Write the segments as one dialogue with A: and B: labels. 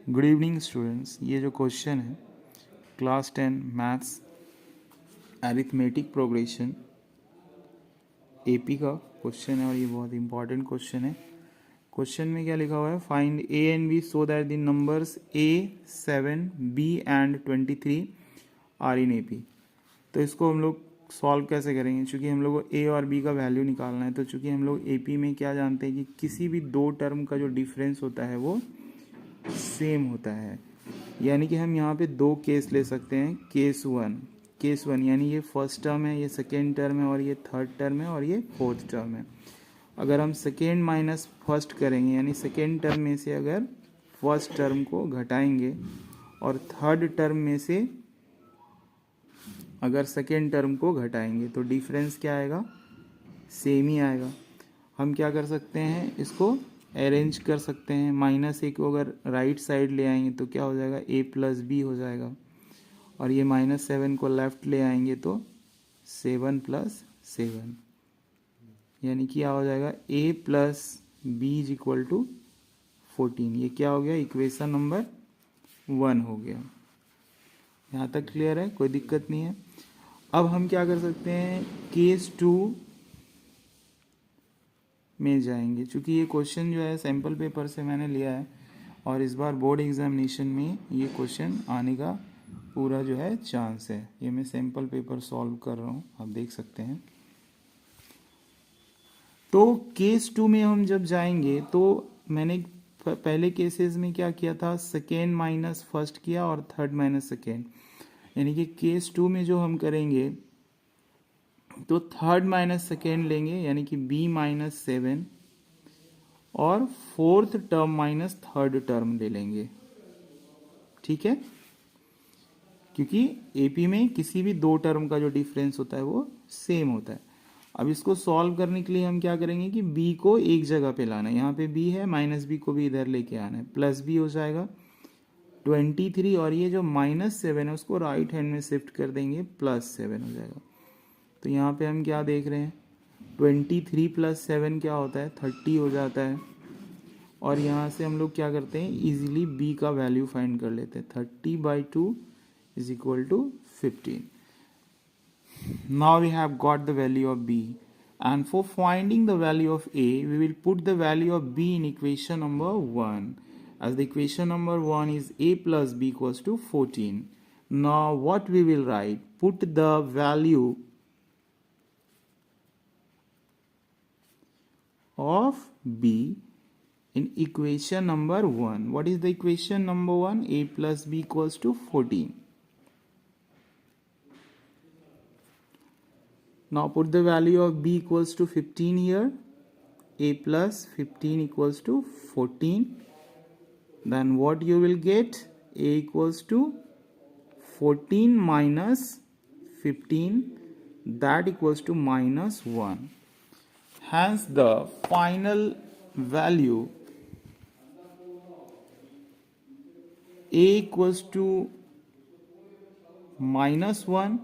A: Good evening students. ये जो question है class 10 maths arithmetic progression AP का क्वेश्चन है और ये बहुत इंपॉर्टेंट क्वेश्चन है। क्वेश्चन में क्या लिखा हुआ है, find a and b so that the numbers a 7 b and 23 are in AP. तो इसको हम लोग सॉल्व कैसे करेंगे, चूँकि हम लोग को ए और बी का वैल्यू निकालना है। तो चूँकि हम लोग एपी में क्या जानते हैं कि किसी भी दो टर्म का जो डिफरेंस होता है वो सेम होता है, यानी कि हम यहाँ पे दो केस ले सकते हैं। केस वन यानी ये फर्स्ट टर्म है, ये सेकेंड टर्म है, और ये थर्ड टर्म है, और ये फोर्थ टर्म है। अगर हम सेकेंड माइनस फर्स्ट करेंगे, यानी सेकेंड टर्म में से अगर फर्स्ट टर्म को घटाएंगे और थर्ड टर्म में से अगर सेकेंड टर्म को घटाएंगे तो डिफरेंस क्या आएगा, सेम ही आएगा। हम क्या कर सकते हैं, इसको अरेंज कर सकते हैं। माइनस ए को अगर राइट साइड ले आएंगे तो क्या हो जाएगा, ए प्लस बी हो जाएगा, और ये -7 को लेफ्ट ले आएंगे तो 7 प्लस 7, यानी कि क्या हो जाएगा, A plus B is equal to 14। ये क्या हो गया, इक्वेशन नंबर 1 हो गया। यहाँ तक क्लियर है, कोई दिक्कत नहीं है। अब हम क्या कर सकते हैं, केस 2 में जाएंगे। चूँकि ये क्वेश्चन जो है सैम्पल पेपर से मैंने लिया है और इस बार बोर्ड एग्जामिनेशन में ये क्वेश्चन आने का पूरा जो है चांस है। ये मैं सैम्पल पेपर सॉल्व कर रहा हूँ, आप देख सकते हैं। तो केस 2 में हम जब जाएंगे तो मैंने पहले केसेस में क्या किया था, सेकेंड माइनस फर्स्ट किया और थर्ड माइनस सेकेंड, यानी कि केस 2 में जो हम करेंगे तो थर्ड माइनस सेकेंड लेंगे, यानी कि b -7 और fourth term minus third term ले लेंगे। ठीक है, क्योंकि एपी में किसी भी दो टर्म का जो डिफरेंस होता है वो सेम होता है। अब इसको सॉल्व करने के लिए हम क्या करेंगे कि b को एक जगह पे लाना है। यहाँ पे b है, माइनस b को भी इधर लेके आना है, प्लस b हो जाएगा 23, और ये जो -7 है उसको राइट हैंड में शिफ्ट कर देंगे, +7 हो जाएगा। तो यहाँ पे हम क्या देख रहे हैं, 23 + 7 क्या होता है, 30 हो जाता है। और यहाँ से हम लोग क्या करते हैं, इजीली b का वैल्यू फाइंड कर लेते हैं। 30/2 is equal to 15। Now we have got the value of b, and for finding the value of a we will put the value of b in equation number 1, as the equation number 1 is a plus b equals to 14. Now what we will write, put the value of b in equation number 1. What is the equation number 1? A plus b equals to 14. Now put the value of b equals to 15 here. A plus 15 equals to 14. Then what you will get? A equals to 14 minus 15, that equals to -1. Hence the final value a equals to -1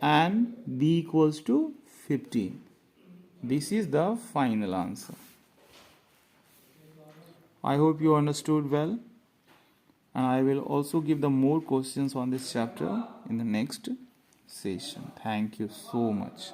A: and b equals to 15. This is the final answer. I hope you understood well, and I will also give the more questions on this chapter in the next session. Thank you so much.